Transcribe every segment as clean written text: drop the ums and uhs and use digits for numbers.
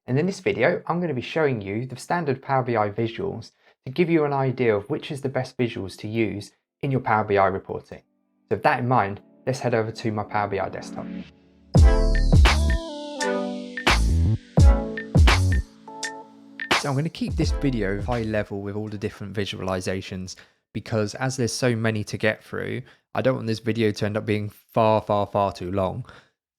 And in this video, I'm going to be showing you the standard Power BI visuals to give you an idea of which is the best visuals to use in your Power BI reporting. So with that in mind, let's head over to my Power BI desktop. So I'm going to keep this video high level with all the different visualizations because as there's so many to get through, I don't want this video to end up being far too long.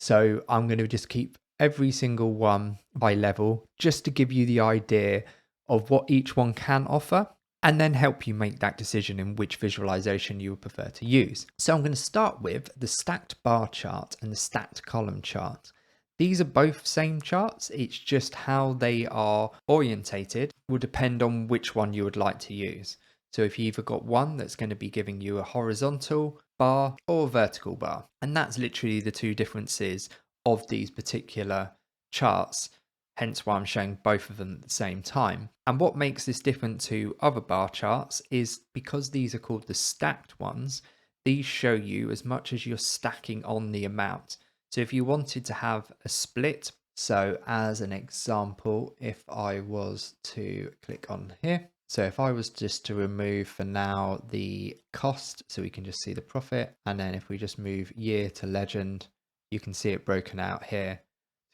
So I'm going to just keep every single one high level just to give you the idea of what each one can offer and then help you make that decision in which visualization you would prefer to use. So I'm going to start with the stacked bar chart and the stacked column chart. These are both same charts, it's just how they are orientated will depend on which one you would like to use. So if you either got one that's going to be giving you a horizontal bar or a vertical bar, and that's literally the two differences of these particular charts, hence why I'm showing both of them at the same time. And what makes this different to other bar charts is because these are called the stacked ones, these show you as much as you're stacking on the amount. So if you wanted to have a split, so as an example, if I was to click on here, so if I was just to remove for now the cost, so we can just see the profit, and then if we just move year to legend, you can see it broken out here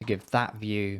to give that view,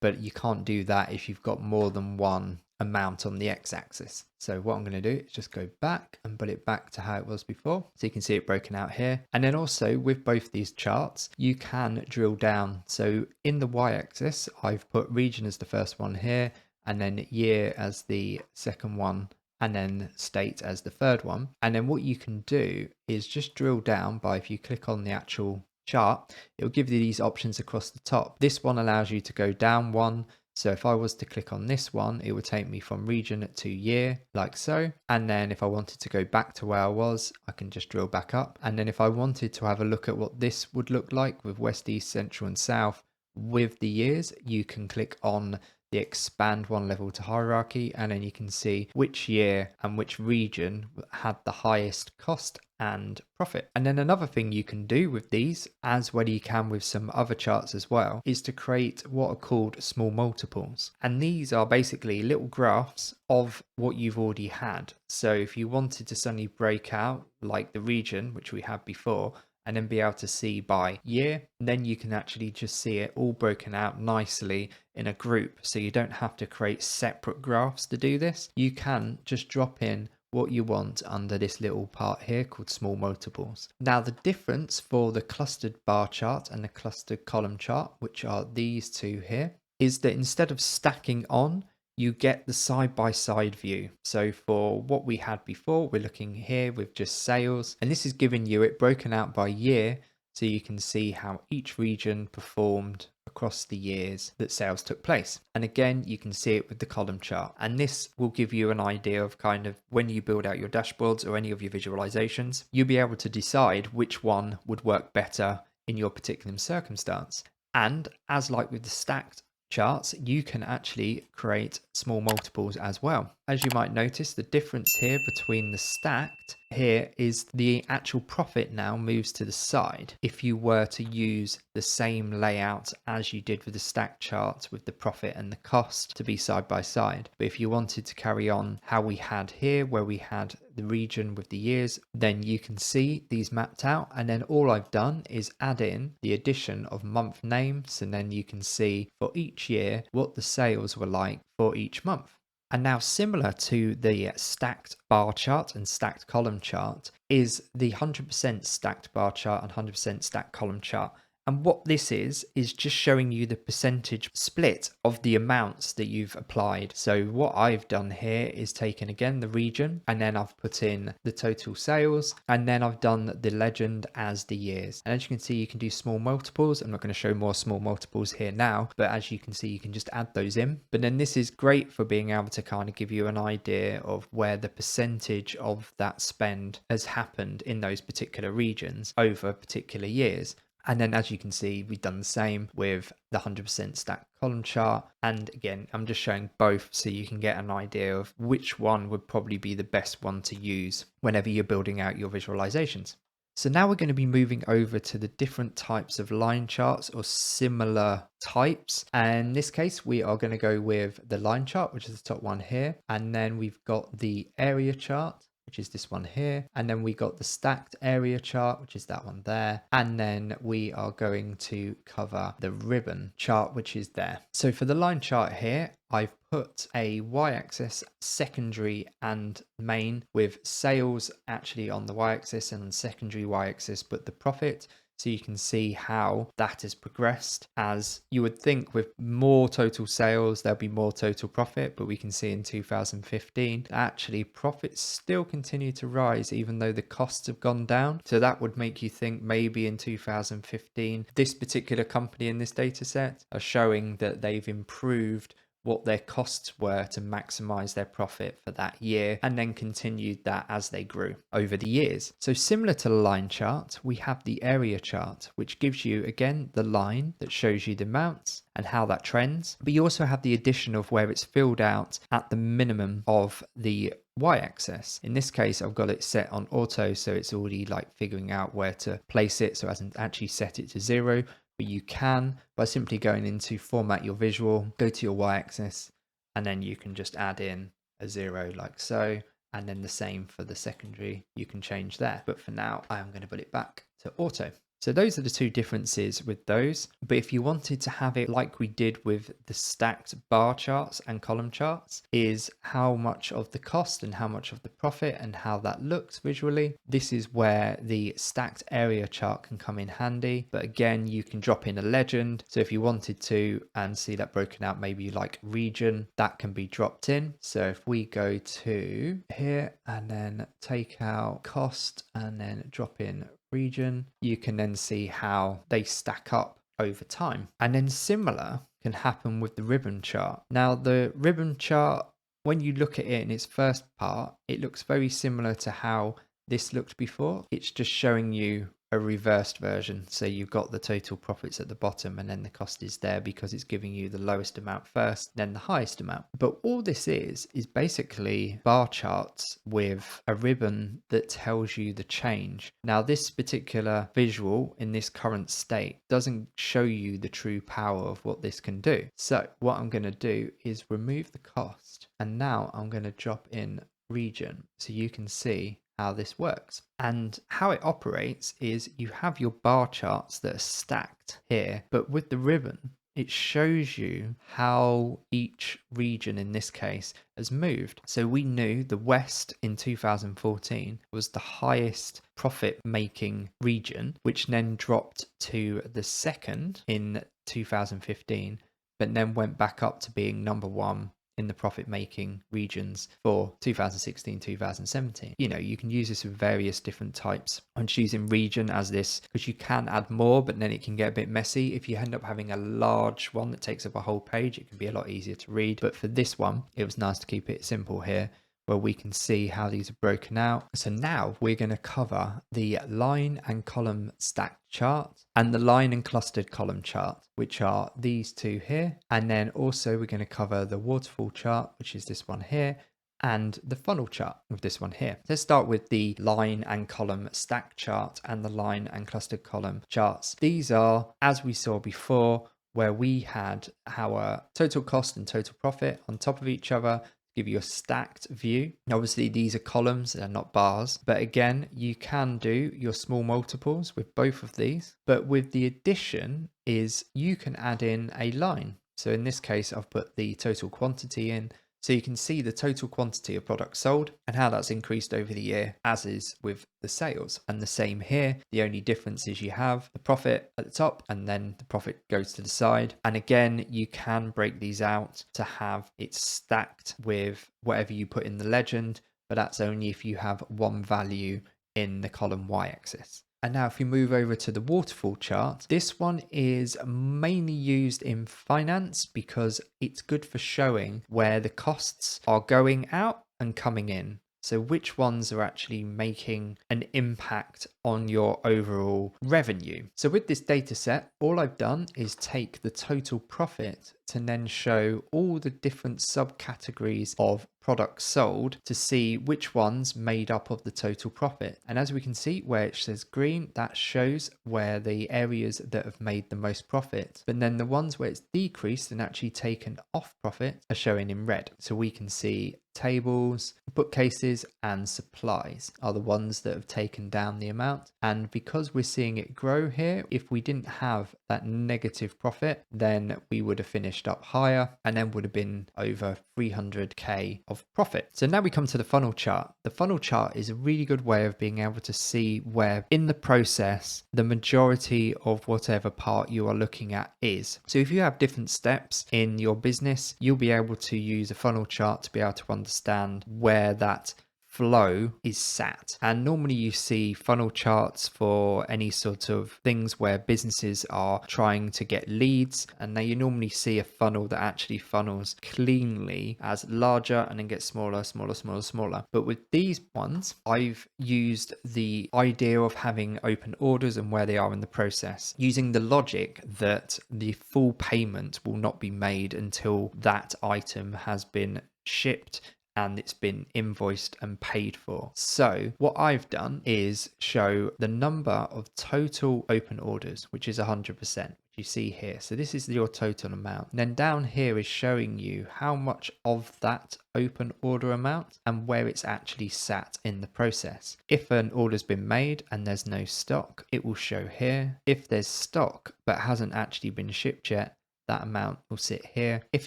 but you can't do that if you've got more than one amount on the x-axis. So what I'm going to do is just go back and put it back to how it was before, so you can see it broken out here. And then also with both these charts you can drill down. So in the y-axis I've put region as the first one here, and then year as the second one, and then state as the third one. And then what you can do is just drill down by, if you click on the actual chart, it will give you these options across the top. This one allows you to go down one. So if I was to click on this one, it would take me from region to year, like so. And then if I wanted to go back to where I was, I can just drill back up. And then if I wanted to have a look at what this would look like with west, east, central, and south with the years, you can click on the expand one level to hierarchy, and then you can see which year and which region had the highest cost and profit. And then another thing you can do with these, as well you can with some other charts as well, is to create what are called small multiples. And these are basically little graphs of what you've already had. So if you wanted to suddenly break out like the region, which we had before, and then be able to see by year, then you can actually just see it all broken out nicely in a group. So you don't have to create separate graphs to do this. You can just drop in what you want under this little part here called small multiples. Now the difference for the clustered bar chart and the clustered column chart, which are these two here, is that instead of stacking on, you get the side-by-side view. So for what we had before, we're looking here with just sales, and this is giving you it broken out by year, so you can see how each region performed across the years that sales took place. And again, you can see it with the column chart, and this will give you an idea of kind of when you build out your dashboards or any of your visualizations, you'll be able to decide which one would work better in your particular circumstance. And as like with the stacked charts, you can actually create small multiples as well. As you might notice, the difference here between the stacked here is the actual profit now moves to the side if you were to use the same layout as you did with the stacked charts with the profit and the cost to be side by side. But if you wanted to carry on how we had here, where we had the region with the years, then you can see these mapped out, and then all I've done is add in the addition of month names, and then you can see for each year what the sales were like for each month. And now, similar to the stacked bar chart and stacked column chart, is the 100% stacked bar chart and 100% stacked column chart. And what this is just showing you the percentage split of the amounts that you've applied. So what I've done here is taken again the region, and then I've put in the total sales, and then I've done the legend as the years. And as you can see, you can do small multiples. I'm not going to show more small multiples here now, but as you can see, you can just add those in. But then this is great for being able to kind of give you an idea of where the percentage of that spend has happened in those particular regions over particular years. And then as you can see, we've done the same with the 100% stacked column chart. And again, I'm just showing both so you can get an idea of which one would probably be the best one to use whenever you're building out your visualizations. So now we're going to be moving over to the different types of line charts or similar types. And in this case, we are going to go with the line chart, which is the top one here. And then we've got the area chart, which is this one here. And then we got the stacked area chart, which is that one there. And then we are going to cover the ribbon chart, which is there. So for the line chart here, I've put a y-axis, secondary and main, with sales actually on the y-axis and on secondary y-axis, but the profit. So you can see how that has progressed. As you would think, with more total sales, there'll be more total profit, but we can see in 2015, actually profits still continue to rise, even though the costs have gone down. So that would make you think maybe in 2015, this particular company in this data set are showing that they've improved what their costs were to maximize their profit for that year, and then continued that as they grew over the years. So similar to the line chart, we have the area chart, which gives you again the line that shows you the amounts and how that trends, but you also have the addition of where it's filled out at the minimum of the y-axis. In this case, I've got it set on auto, so it's already like figuring out where to place it, so it hasn't actually set it to 0. But you can by simply going into format your visual, go to your y-axis, and then you can just add in a 0 like so, and then the same for the secondary, you can change there. But for now, I am going to put it back to auto. So those are the two differences with those. But if you wanted to have it like we did with the stacked bar charts and column charts, is how much of the cost and how much of the profit and how that looks visually. This is where the stacked area chart can come in handy. But again, you can drop in a legend. So if you wanted to and see that broken out, maybe like region, that can be dropped in. So if we go to here and then take out cost and then drop in region, you can then see how they stack up over time. And then similar can happen with the ribbon chart. Now the ribbon chart, when you look at it in its first part, it looks very similar to how this looked before. It's just showing you a reversed version. So you've got the total profits at the bottom and then the cost is there because it's giving you the lowest amount first, then the highest amount. But all this is basically bar charts with a ribbon that tells you the change. Now this particular visual in this current state doesn't show you the true power of what this can do. So what I'm going to do is remove the cost, and now I'm going to drop in region so you can see how this works. And how it operates is you have your bar charts that are stacked here, but with the ribbon, it shows you how each region in this case has moved. So we knew the West in 2014 was the highest profit making region, which then dropped to the second in 2015, but then went back up to being number one in the profit making regions for 2016, 2017. You know, you can use this with various different types. I'm choosing region as this because you can add more, but then it can get a bit messy. If you end up having a large one that takes up a whole page, it can be a lot easier to read. But for this one, it was nice to keep it simple here, where we can see how these are broken out. So now we're going to cover the line and column stacked chart and the line and clustered column chart, which are these two here. And then also we're going to cover the waterfall chart, which is this one here, and the funnel chart with this one here. Let's start with the line and column stack chart and the line and clustered column charts. These are, as we saw before, where we had our total cost and total profit on top of each other, give you a stacked view. Obviously these are columns, they're not bars, but again you can do your small multiples with both of these, but with the addition is you can add in a line. So in this case I've put the total quantity in, so you can see the total quantity of products sold and how that's increased over the year, as is with the sales. And the same here, the only difference is you have the profit at the top and then the profit goes to the side. And again, you can break these out to have it stacked with whatever you put in the legend, but that's only if you have one value in the column y-axis. And now if we move over to the waterfall chart, this one is mainly used in finance because it's good for showing where the costs are going out and coming in. So which ones are actually making an impact on your overall revenue. So with this data set, all I've done is take the total profit to then show all the different subcategories of products sold to see which ones made up of the total profit. And as we can see where it says green, that shows where the areas that have made the most profit. But then the ones where it's decreased and actually taken off profit are showing in red. So we can see tables, bookcases, and supplies are the ones that have taken down the amount. And because we're seeing it grow here, if we didn't have that negative profit, then we would have finished up higher and then would have been over 300k of profit. So now we come to the funnel chart. The funnel chart is a really good way of being able to see where in the process the majority of whatever part you are looking at is. So if you have different steps in your business, you'll be able to use a funnel chart to be able to understand where that flow is sat. And normally you see funnel charts for any sort of things where businesses are trying to get leads, and then you normally see a funnel that actually funnels cleanly as larger and then gets smaller. But with these ones, I've used the idea of having open orders and where they are in the process, using the logic that the full payment will not be made until that item has been shipped and it's been invoiced and paid for. So what I've done is show the number of total open orders, which is 100%. You see here. So this is your total amount. And then down here is showing you how much of that open order amount and where it's actually sat in the process. If an order's been made and there's no stock, it will show here. If there's stock but hasn't actually been shipped yet, that amount will sit here. If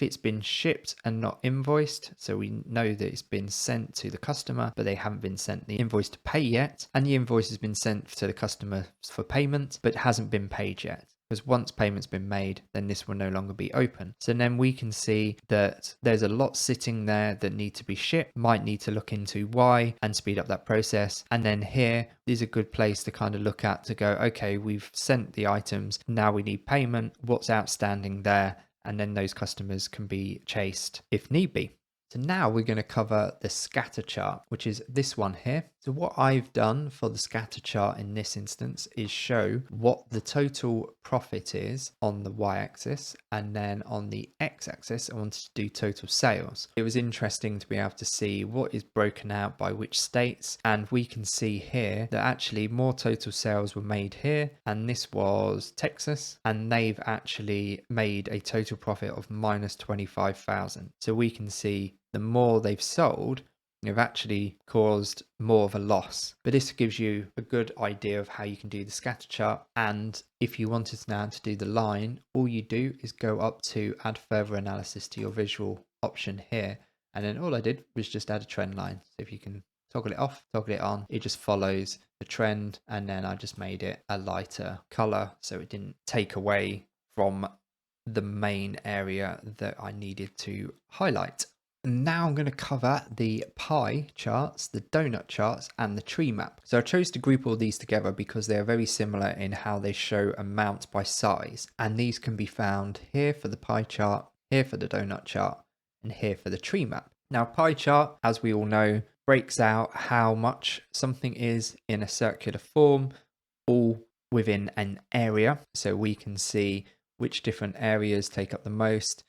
it's been shipped and not invoiced, so we know that it's been sent to the customer, but they haven't been sent the invoice to pay yet, and the invoice has been sent to the customer for payment, but hasn't been paid yet. Because once payment's been made, then this will no longer be open. So then we can see that there's a lot sitting there that need to be shipped, might need to look into why and speed up that process. And then here is a good place to kind of look at to go, okay, we've sent the items, now we need payment, what's outstanding there? And then those customers can be chased if need be. So now we're going to cover the scatter chart, which is this one here. So what I've done for the scatter chart in this instance is show what the total profit is on the y-axis, and then on the x-axis I wanted to do total sales. It was interesting to be able to see what is broken out by which states, and we can see here that actually more total sales were made here, and this was Texas, and they've actually made a total profit of minus 25,000. So we can see the more they've sold, they've actually caused more of a loss. But this gives you a good idea of how you can do the scatter chart. And if you wanted now to do the line, all you do is go up to add further analysis to your visual option here. And then all I did was just add a trend line. So if you can toggle it off, toggle it on, it just follows the trend. And then I just made it a lighter color so it didn't take away from the main area that I needed to highlight. Now I'm going to cover the pie charts, the donut charts, and the tree map. So I chose to group all these together because they are very similar in how they show amounts by size. And these can be found here for the pie chart, here for the donut chart, and here for the tree map. Now, pie chart, as we all know, breaks out how much something is in a circular form, all within an area. So we can see which different areas take up the most,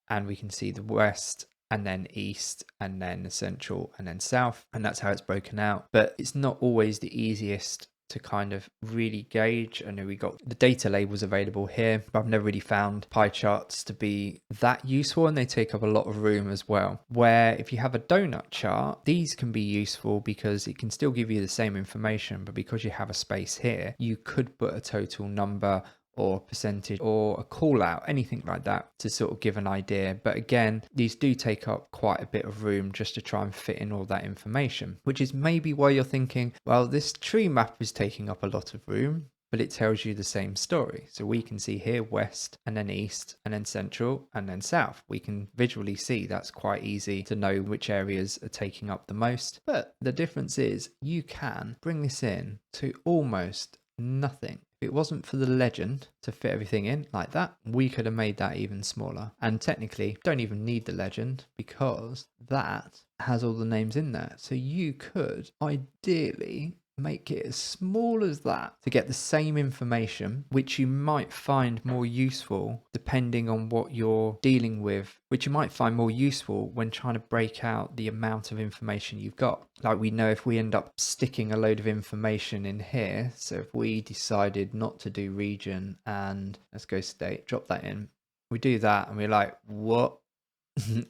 and we can see the west, and then east, and then central, and then south, and that's how it's broken out. But it's not always the easiest to kind of really gauge. I know we got the data labels available here, but I've never really found pie charts to be that useful, and they take up a lot of room as well. Where if you have a donut chart, these can be useful because it can still give you the same information, but because you have a space here, you could put a total number or percentage or a call out, anything like that to sort of give an idea. But again, these do take up quite a bit of room just to try and fit in all that information, which is maybe why you're thinking, well, this tree map is taking up a lot of room, but it tells you the same story. So we can see here west, and then east, and then central, and then south. We can visually see that's quite easy to know which areas are taking up the most. But the difference is you can bring this in to almost nothing. If it wasn't for the legend to fit everything in like that, we could have made that even smaller. And technically, don't even need the legend because that has all the names in there. So you could ideally make it as small as that to get the same information, which you might find more useful depending on what you're dealing with, which you might find more useful when trying to break out the amount of information you've got. Like we know if we end up sticking a load of information in here, so if we decided not to do region and let's go state, drop that in, we do that and we're like, what? How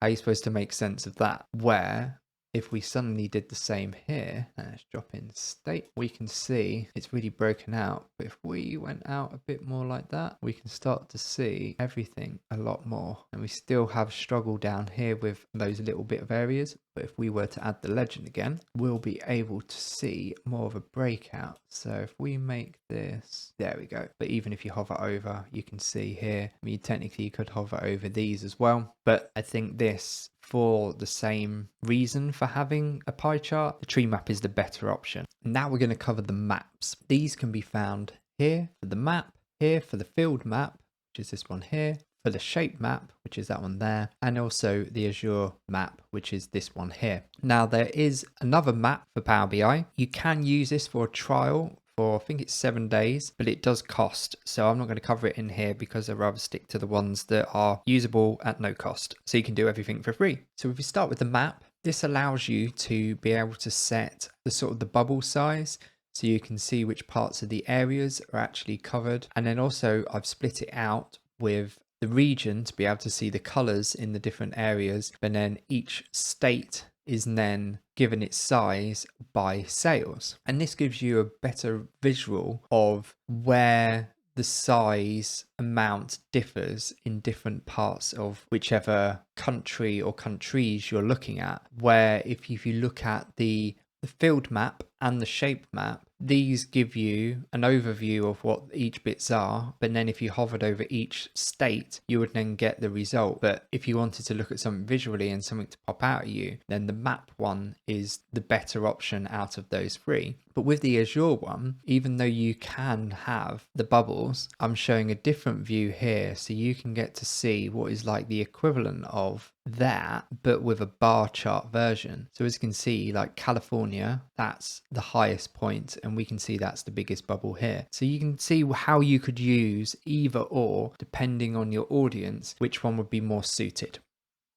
are you supposed to make sense of that? Where if we suddenly did the same here, and let's drop in state, we can see it's really broken out. But if we went out a bit more like that, we can start to see everything a lot more. And we still have struggle down here with those little bit of areas. But if we were to add the legend again, we'll be able to see more of a breakout. So if we make this, there we go. But even if you hover over, you can see here, I mean, technically you could hover over these as well. But I think this, for the same reason for having a pie chart, the Treemap is the better option. Now we're going to cover the maps. These can be found here for the map, here for the field map, which is this one here, for the shape map, which is that one there, and also the Azure map, which is this one here. Now there is another map for Power BI. You can use this for a trial for I think it's 7 days, but it does cost. So I'm not going to cover it in here because I'd rather stick to the ones that are usable at no cost. So you can do everything for free. So if we start with the map, this allows you to be able to set the sort of the bubble size. So you can see which parts of the areas are actually covered. And then also I've split it out with the region to be able to see the colors in the different areas. And then each state is then given its size by sales. And this gives you a better visual of where the size amount differs in different parts of whichever country or countries you're looking at. Where if you look at the field map and the shape map, these give you an overview of what each bits are, but then if you hovered over each state, you would then get the result. But if you wanted to look at something visually and something to pop out at you, then the map one is the better option out of those three. But with the Azure one, even though you can have the bubbles, I'm showing a different view here, so you can get to see what is like the equivalent of that, but with a bar chart version. So as you can see, like California, that's the highest point, and we can see that's the biggest bubble here. So you can see how you could use either or, depending on your audience, which one would be more suited.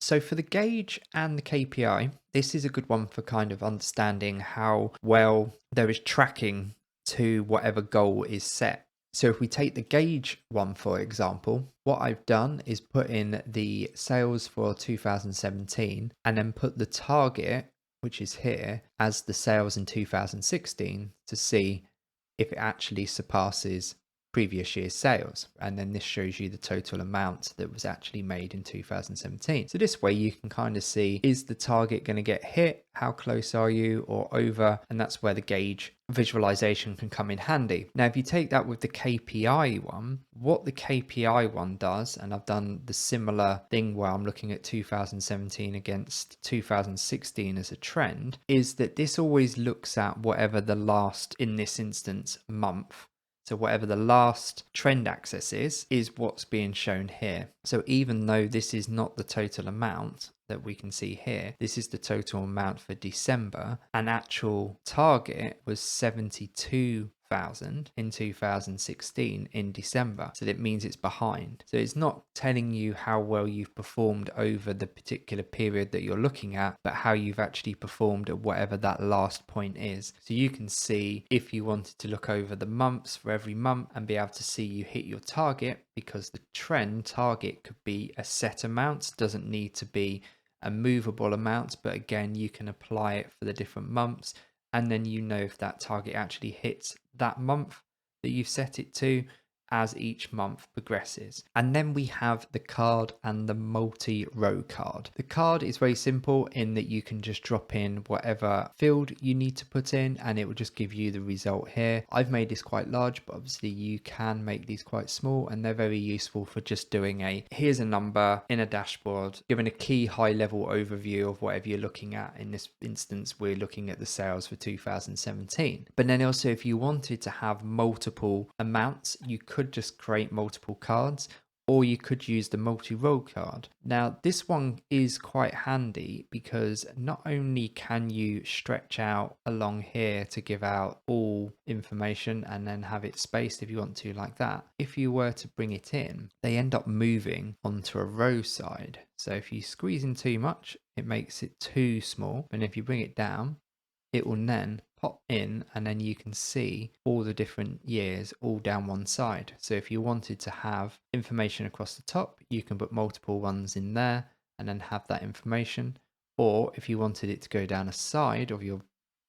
So for the gauge and the KPI, this is a good one for kind of understanding how well there is tracking to whatever goal is set. So if we take the gauge one, for example, what I've done is put in the sales for 2017 and then put the target, which is here, as the sales in 2016 to see if it actually surpasses previous year's sales. And then this shows you the total amount that was actually made in 2017. So this way you can kind of see, is the target going to get hit? How close are you or over? And that's where the gauge visualization can come in handy. Now, if you take that with the KPI one, what the KPI one does, and I've done the similar thing where I'm looking at 2017 against 2016 as a trend, is that this always looks at whatever the last, in this instance, month. So whatever the last trend axis is what's being shown here. So even though this is not the total amount that we can see here, this is the total amount for December, and actual target was 72,000 in 2016 in December. So that means it's behind. So it's not telling you how well you've performed over the particular period that you're looking at, but how you've actually performed at whatever that last point is. So you can see if you wanted to look over the months for every month and be able to see you hit your target, because the trend target could be a set amount, doesn't need to be a movable amount, but again, you can apply it for the different months, and then you know if that target actually hits that month that you've set it to as each month progresses. And then we have the card and the multi-row card. The card is very simple in that you can just drop in whatever field you need to put in and it will just give you the result here. I've made this quite large, but obviously you can make these quite small, and they're very useful for just doing here's a number in a dashboard, giving a key high level overview of whatever you're looking at. In this instance, we're looking at the sales for 2017. But then also, if you wanted to have multiple amounts, you could just create multiple cards, or you could use the multi-role card. Now, this one is quite handy because not only can you stretch out along here to give out all information and then have it spaced if you want to like that, if you were to bring it in, they end up moving onto a row side. So if you squeeze in too much, it makes it too small. And if you bring it down, it will then pop in and then you can see all the different years all down one side. So if you wanted to have information across the top, you can put multiple ones in there and then have that information. Or if you wanted it to go down a side of your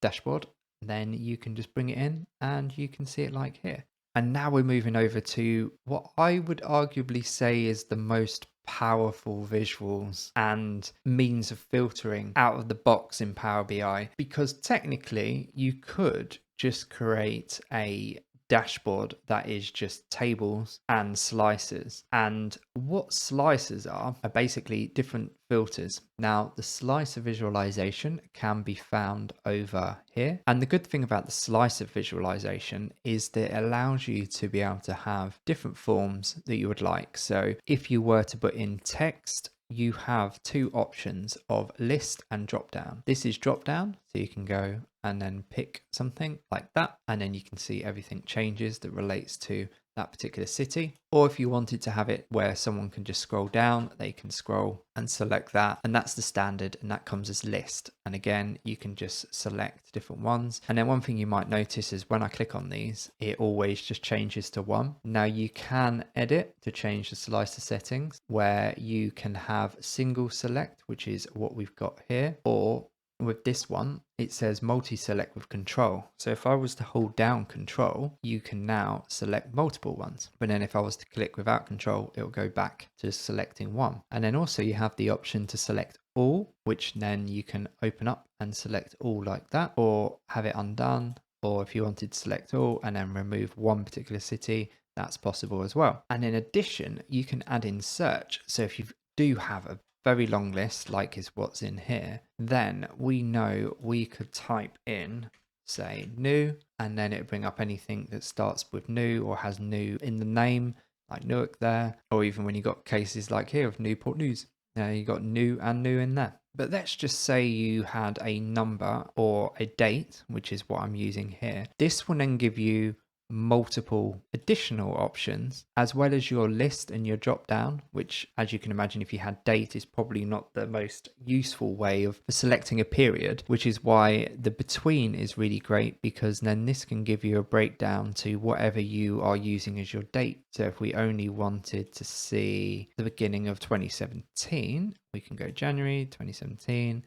dashboard, then you can just bring it in and you can see it like here. And now we're moving over to what I would arguably say is the most powerful visuals and means of filtering out of the box in Power BI, because technically you could just create a dashboard that is just tables and slices. And what slices are basically different filters. Now, the slicer visualization can be found over here. And the good thing about the slicer visualization is that it allows you to be able to have different forms that you would like. So if you were to put in text, you have two options of list and drop down. This is drop down, so you can go and then pick something like that, and then you can see everything changes that relates to that particular city. Or if you wanted to have it where someone can just scroll down, they can scroll and select that, and that's the standard, and that comes as list. And again, you can just select different ones. And then one thing you might notice is when I click on these, it always just changes to one. Now you can edit to change the slicer settings where you can have single select, which is what we've got here, or with this one, it says multi-select with control. So if I was to hold down control, you can now select multiple ones. But then if I was to click without control, it will go back to selecting one. And then also you have the option to select all, which then you can open up and select all like that, or have it undone. Or if you wanted to select all and then remove one particular city, that's possible as well. And in addition, you can add in search. So if you do have a very long list like is what's in here, then we know we could type in, say, new, and then it bring up anything that starts with new or has new in the name, like Newark there, or even when you got cases like here of Newport News, you got new and new in there. But let's just say you had a number or a date, which is what I'm using here. This will then give you multiple additional options, as well as your list and your drop down, which, as you can imagine, if you had date, is probably not the most useful way of selecting a period, which is why the between is really great, because then this can give you a breakdown to whatever you are using as your date. So if we only wanted to see the beginning of 2017, we can go January 2017,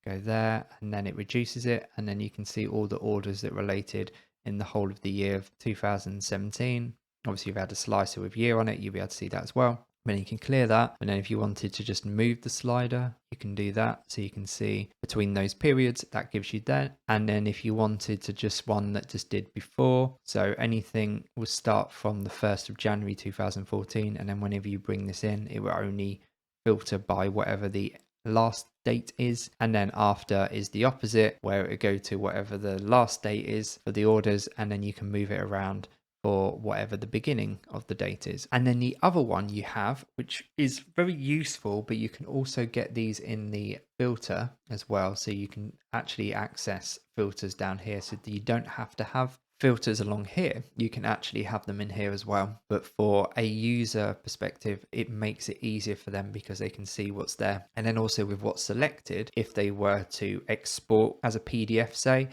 go there, and then it reduces it, and then you can see all the orders that related in the whole of the year of 2017. Obviously, you've had a slicer with year on it, you'll be able to see that as well. Then you can clear that, and then if you wanted to just move the slider, you can do that, so you can see between those periods, that gives you that. And then if you wanted to just one that just did before, so anything will start from the 1st of January 2014, and then whenever you bring this in, it will only filter by whatever the last date is, and then after is the opposite, where it would go to whatever the last date is for the orders, and then you can move it around for whatever the beginning of the date is. And then the other one you have, which is very useful, but you can also get these in the filter as well, so you can actually access filters down here, so that you don't have to have filters along here, you can actually have them in here as well. But for a user perspective, it makes it easier for them because they can see what's there. And then also with what's selected, if they were to export as a PDF, say,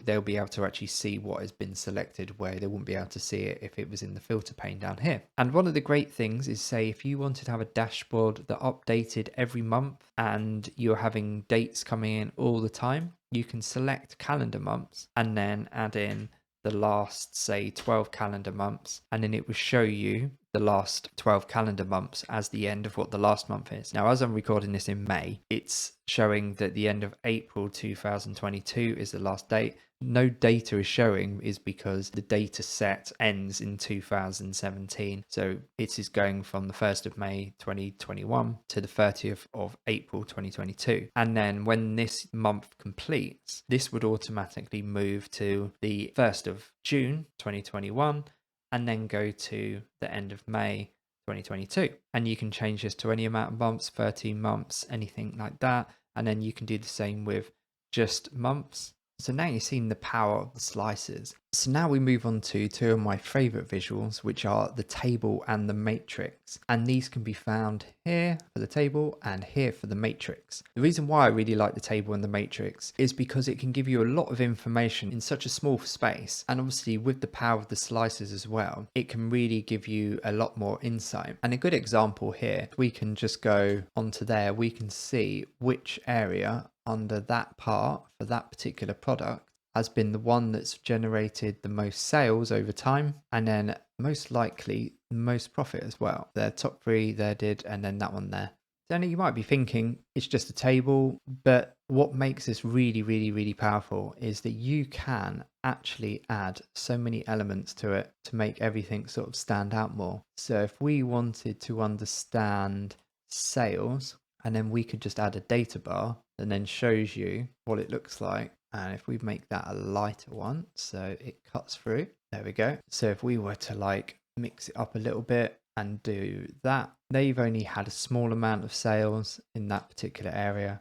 they'll be able to actually see what has been selected, where they wouldn't be able to see it if it was in the filter pane down here. And one of the great things is, say, if you wanted to have a dashboard that updated every month and you're having dates coming in all the time, you can select calendar months and then add in the last, say, 12 calendar months, and then it will show you the last 12 calendar months as the end of what the last month is. Now, as I'm recording this in May, it's showing that the end of April 2022 is the last date. No data is showing is because the data set ends in 2017. So it is going from the 1st of May 2021 to the 30th of April 2022. And then when this month completes, this would automatically move to the 1st of June 2021 and then go to the end of May 2022. And you can change this to any amount of months, 13 months, anything like that. And then you can do the same with just months. So now you've seen the power of the slices. So now we move on to two of my favorite visuals, which are the table and the matrix. And these can be found here for the table and here for the matrix. The reason why I really like the table and the matrix is because it can give you a lot of information in such a small space. And obviously with the power of the slices as well, it can really give you a lot more insight. And a good example here, we can just go onto there. We can see which area under that part for that particular product has been the one that's generated the most sales over time, and then most likely most profit as well. Their top three there did, and then that one there. Then you might be thinking it's just a table, but what makes this really, really, really powerful is that you can actually add so many elements to it to make everything sort of stand out more. So if we wanted to understand sales, and then we could just add a data bar and then shows you what it looks like. And if we make that a lighter one, so it cuts through, there we go. So if we were to like mix it up a little bit and do that, they've only had a small amount of sales in that particular area.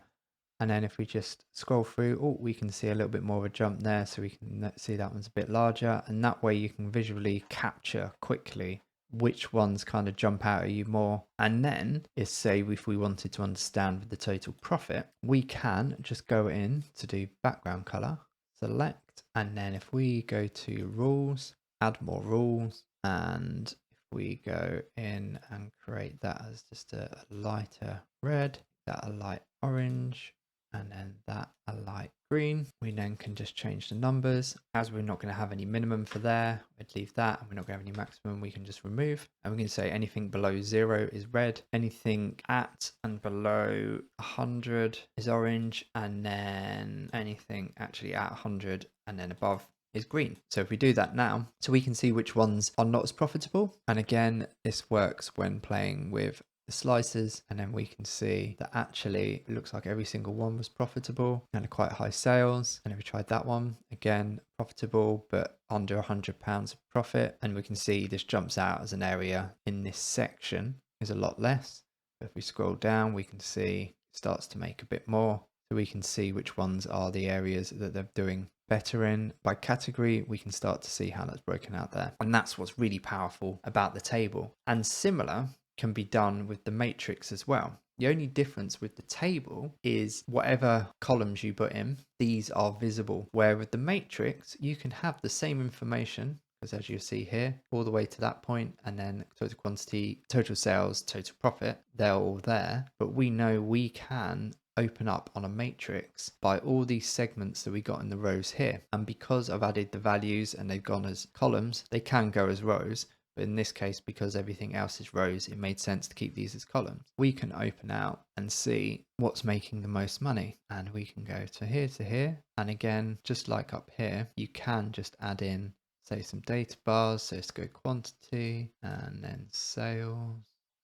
And then if we just scroll through, oh, we can see a little bit more of a jump there. So we can see that one's a bit larger. And that way you can visually capture quickly which ones kind of jump out at you more. And then is say if we wanted to understand the total profit, we can just go in to do background color, select, and then if we go to rules, add more rules, and if we go in and create that as just a lighter red, that a light orange, and then that a light green, we then can just change the numbers. As we're not going to have any minimum for there, we'd leave that, and we're not going to have any maximum, we can just remove. And we can say anything below 0 is red, anything at and below 100 is orange, and then anything actually at 100 and then above is green. So if we do that now, so we can see which ones are not as profitable. And again, this works when playing with the slices, and then we can see that actually it looks like every single one was profitable and quite high sales. And if we tried that one, again profitable but under £100 of profit, and we can see this jumps out as an area in this section is a lot less. But if we scroll down, we can see it starts to make a bit more, so we can see which ones are the areas that they're doing better in. By category, we can start to see how that's broken out there, and that's what's really powerful about the table. And similar can be done with the matrix as well. The only difference with the table is whatever columns you put in, these are visible. Where with the matrix, you can have the same information, because as you see here, all the way to that point, and then total quantity, total sales, total profit, they're all there. But we know we can open up on a matrix by all these segments that we got in the rows here. And because I've added the values and they've gone as columns, they can go as rows. But in this case, because everything else is rows, it made sense to keep these as columns. We can open out and see what's making the most money. And we can go to here. And again, just like up here, you can just add in, say, some data bars. So let's go quantity and then sales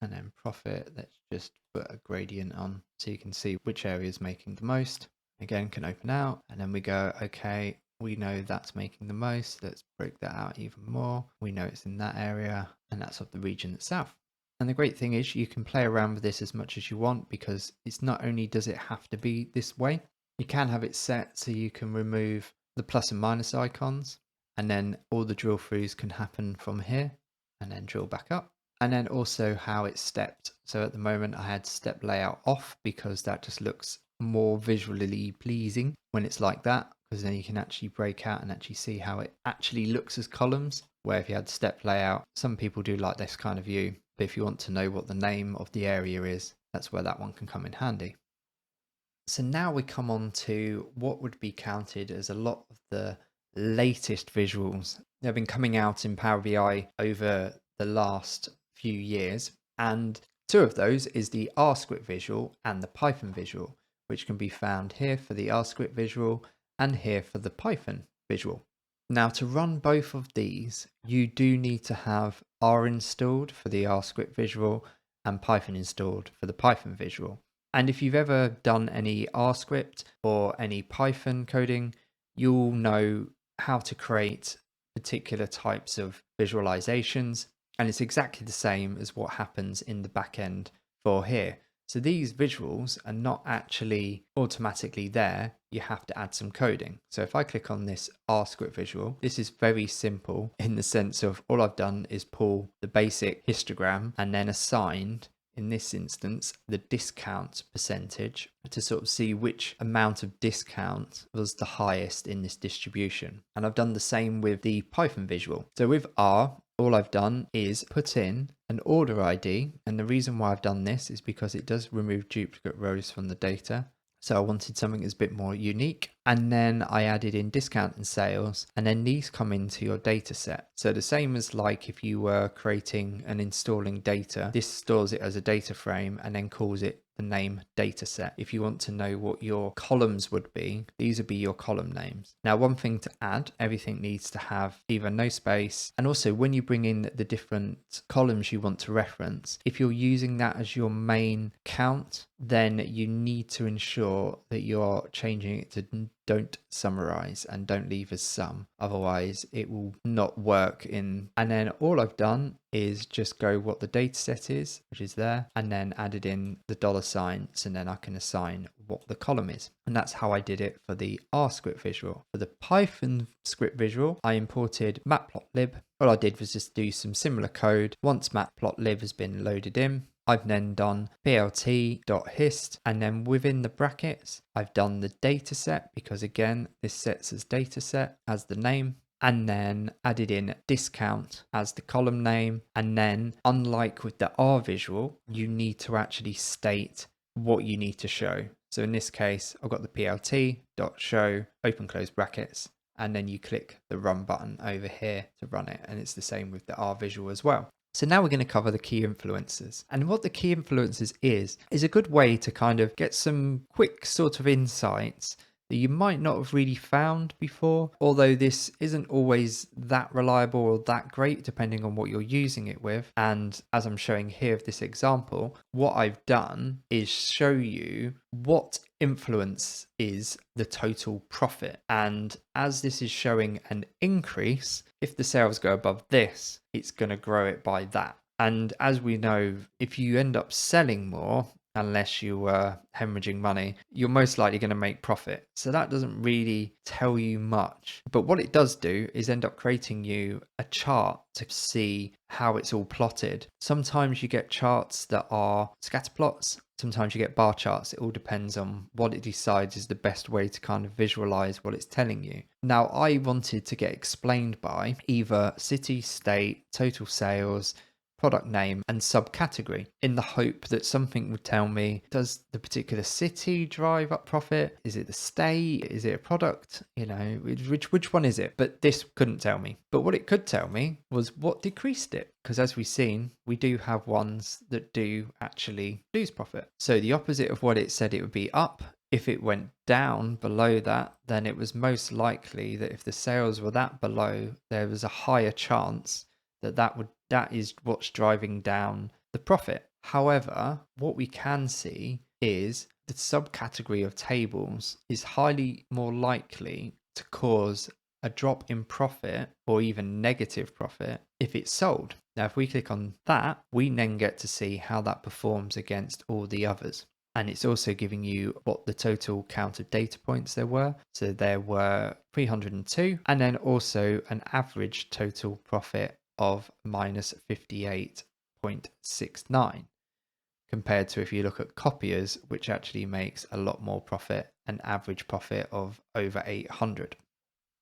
and then profit. Let's just put a gradient on so you can see which area is making the most. Again, can open out, and then we go, okay, we know that's making the most. Let's break that out even more. We know it's in that area, and that's of the region itself. And the great thing is you can play around with this as much as you want, because it's not only does it have to be this way, you can have it set so you can remove the plus and minus icons, and then all the drill throughs can happen from here and then drill back up. And then also how it's stepped. So at the moment I had step layout off because that just looks more visually pleasing when it's like that, because then you can actually break out and actually see how it actually looks as columns. Where if you had step layout, some people do like this kind of view, but if you want to know what the name of the area is, that's where that one can come in handy. So now we come on to what would be counted as a lot of the latest visuals. They've been coming out in Power BI over the last few years, and two of those is the R script visual and the Python visual, which can be found here for the R script visual and here for the Python visual. Now, to run both of these, you do need to have R installed for the R script visual and Python installed for the Python visual. And if you've ever done any R script or any Python coding, you'll know how to create particular types of visualizations. And it's exactly the same as what happens in the back end for here. So these visuals are not actually automatically there. You have to add some coding. So if I click on this R script visual, this is very simple in the sense of all I've done is pull the basic histogram and then assigned, in this instance, the discount percentage to sort of see which amount of discount was the highest in this distribution. And I've done the same with the Python visual. So with R, all I've done is put in an order ID. And the reason why I've done this is because it does remove duplicate rows from the data. So I wanted something that's a bit more unique. And then I added in discount and sales, and then these come into your data set. So the same as like if you were creating and installing data, this stores it as a data frame and then calls it the name data set. If you want to know what your columns would be, these would be your column names. Now, one thing to add, everything needs to have either no space, and also when you bring in the different columns you want to reference, if you're using that as your main count, then you need to ensure that you're changing it to don't summarize and don't leave as sum. Otherwise it will not work in. And then all I've done is just go what the data set is, which is there, and then added in the $sign, so then I can assign what the column is. And that's how I did it for the R script visual. For the Python script visual, I imported matplotlib. All I did was just do some similar code. Once matplotlib has been loaded in, I've then done plt.hist, and then within the brackets, I've done the data set, because again, this sets as data set as the name, and then added in discount as the column name. And then unlike with the R visual, you need to actually state what you need to show. So in this case, I've got the plt.show open close brackets, and then you click the run button over here to run it. And it's the same with the R visual as well. So now we're going to cover the key influencers. And what the key influencers is a good way to kind of get some quick sort of insights that you might not have really found before, although this isn't always that reliable or that great depending on what you're using it with. And as I'm showing here with this example, what I've done is show you what influence is the total profit. And as this is showing an increase, if the sales go above this, it's going to grow it by that. And as we know, if you end up selling more, unless you were hemorrhaging money, you're most likely going to make profit. So that doesn't really tell you much. But what it does do is end up creating you a chart to see how it's all plotted. Sometimes you get charts that are scatter plots. Sometimes you get bar charts. It all depends on what it decides is the best way to kind of visualize what it's telling you. Now, I wanted to get explained by either city, state, total sales, product name and subcategory, in the hope that something would tell me, does the particular city drive up profit? Is it the state? Is it a product? You know, which one is it? But this couldn't tell me. But what it could tell me was what decreased it. Because as we've seen, we do have ones that do actually lose profit. So the opposite of what it said it would be up. If it went down below that, then it was most likely that if the sales were that below, there was a higher chance that is what's driving down the profit. However, what we can see is the subcategory of tables is highly more likely to cause a drop in profit or even negative profit if it's sold. Now, if we click on that, we then get to see how that performs against all the others. And it's also giving you what the total count of data points there were. So there were 302, and then also an average total profit of minus 58.69, compared to if you look at copiers, which actually makes a lot more profit, an average profit of over 800.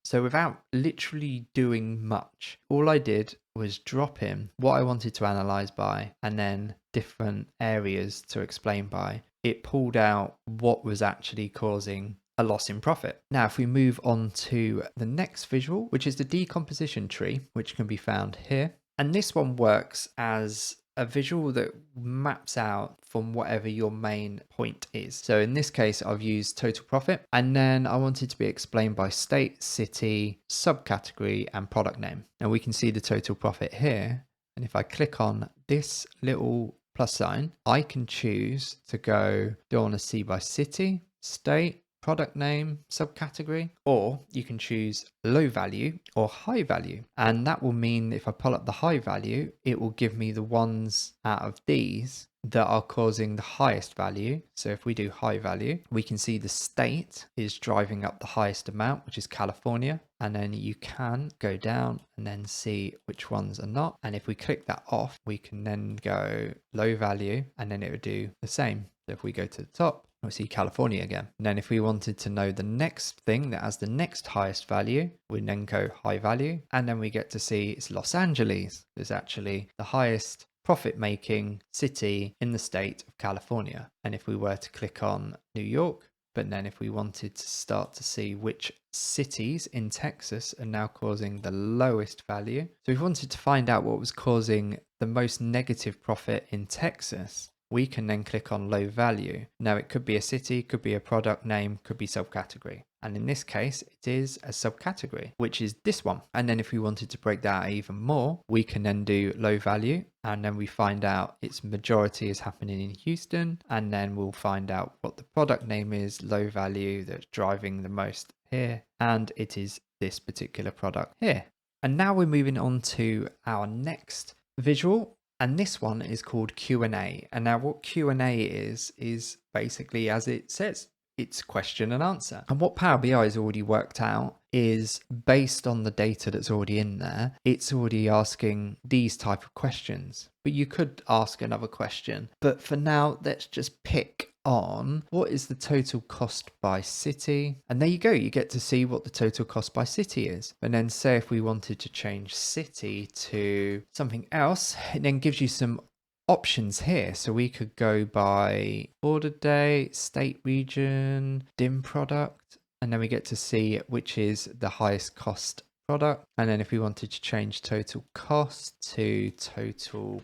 So without literally doing much, all I did was drop in what I wanted to analyze by and then different areas to explain by. It pulled out what was actually causing a loss in profit. Now, if we move on to the next visual, which is the decomposition tree, which can be found here. And this one works as a visual that maps out from whatever your main point is. So in this case, I've used total profit, and then I wanted to be explained by state, city, subcategory, and product name. And we can see the total profit here. And if I click on this little plus sign, I can choose to go, do I want to see by city, state, product name subcategory, or you can choose low value or high value. And that will mean if I pull up the high value, it will give me the ones out of these that are causing the highest value. So if we do high value, we can see the state is driving up the highest amount, which is California. And then you can go down and then see which ones are not. And if we click that off, we can then go low value, and then it would do the same. So if we go to the top, we'll see California again. And then if we wanted to know the next thing that has the next highest value, we then go high value. And then we get to see it's Los Angeles is actually the highest profit making city in the state of California. And if we were to click on New York, but then if we wanted to start to see which cities in Texas are now causing the lowest value. So if we wanted to find out what was causing the most negative profit in Texas, we can then click on low value. Now it could be a city, could be a product name, could be subcategory. And in this case, it is a subcategory, which is this one. And then if we wanted to break that out even more, we can then do low value. And then we find out its majority is happening in Houston. And then we'll find out what the product name is, low value, that's driving the most here. And it is this particular product here. And now we're moving on to our next visual. And this one is called Q&A. And now what Q&A is basically, as it says, it's question and answer. And what Power BI has already worked out is based on the data that's already in there, it's already asking these type of questions. But you could ask another question. But for now, let's just pick on what is the total cost by city. And there you go, you get to see what the total cost by city is. And then say if we wanted to change city to something else, it then gives you some options here. So we could go by order date, state, region, dim product, and then we get to see which is the highest cost product. And then if we wanted to change total cost to total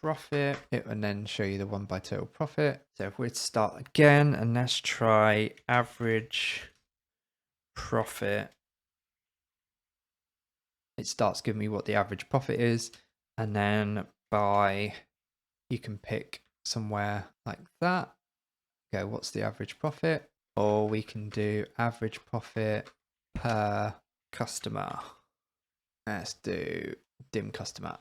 profit, it would then show you the one by total profit. So if we start again and let's try average profit, it starts giving me what the average profit is. And then by, you can pick somewhere like that. Okay, what's the average profit? Or we can do average profit per customer. Let's do dim customer.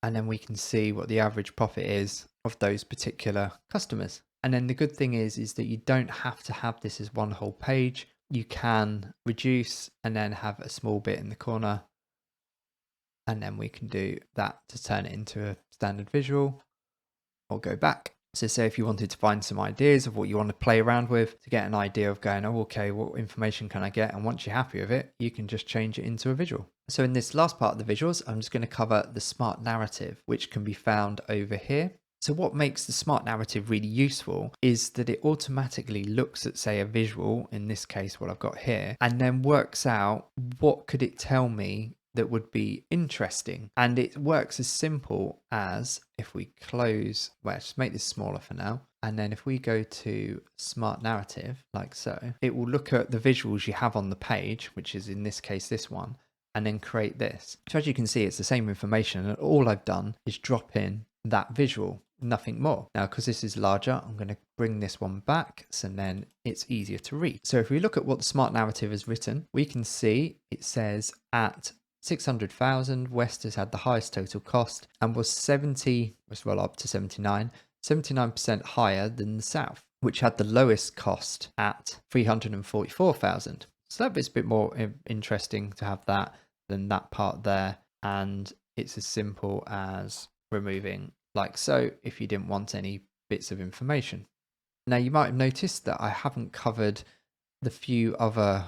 And then we can see what the average profit is of those particular customers. And then the good thing is that you don't have to have this as one whole page. You can reduce and then have a small bit in the corner. And then we can do that to turn it into a standard visual or go back. So say if you wanted to find some ideas of what you want to play around with to get an idea of going, oh, okay, what information can I get? And once you're happy with it, you can just change it into a visual. So in this last part of the visuals, I'm just going to cover the smart narrative, which can be found over here. So what makes the smart narrative really useful is that it automatically looks at, say, a visual, in this case, what I've got here, and then works out what could it tell me that would be interesting. And it works as simple as if we close, well, just make this smaller for now. And then if we go to smart narrative, like so, it will look at the visuals you have on the page, which is in this case, this one, and then create this. So as you can see, it's the same information. And all I've done is drop in that visual, nothing more. Now, because this is larger, I'm going to bring this one back, so then it's easier to read. So if we look at what the smart narrative has written, we can see it says at 600,000, West has had the highest total cost and was 79% higher than the South, which had the lowest cost at 344,000. So that bit's a bit more interesting to have that than that part there. And it's as simple as removing like so if you didn't want any bits of information. Now you might have noticed that I haven't covered the few other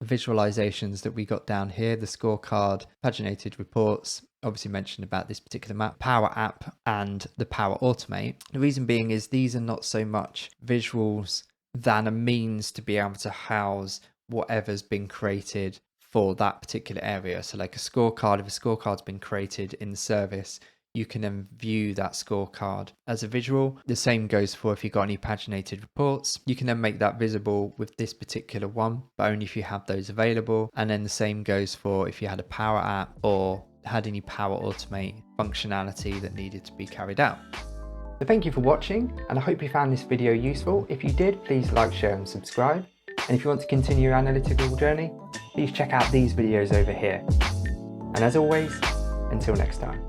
visualizations that we got down here, the scorecard, paginated reports, obviously mentioned about this particular map, Power App and the Power Automate. The reason being is these are not so much visuals than a means to be able to house whatever's been created for that particular area. So like a scorecard, if a scorecard's been created in the service, you can then view that scorecard as a visual. The same goes for if you've got any paginated reports. You can then make that visible with this particular one, but only if you have those available. And then the same goes for if you had a Power App or had any Power Automate functionality that needed to be carried out. So thank you for watching, and I hope you found this video useful. If you did, please like, share and subscribe. And if you want to continue your analytical journey, please check out these videos over here. And as always, until next time.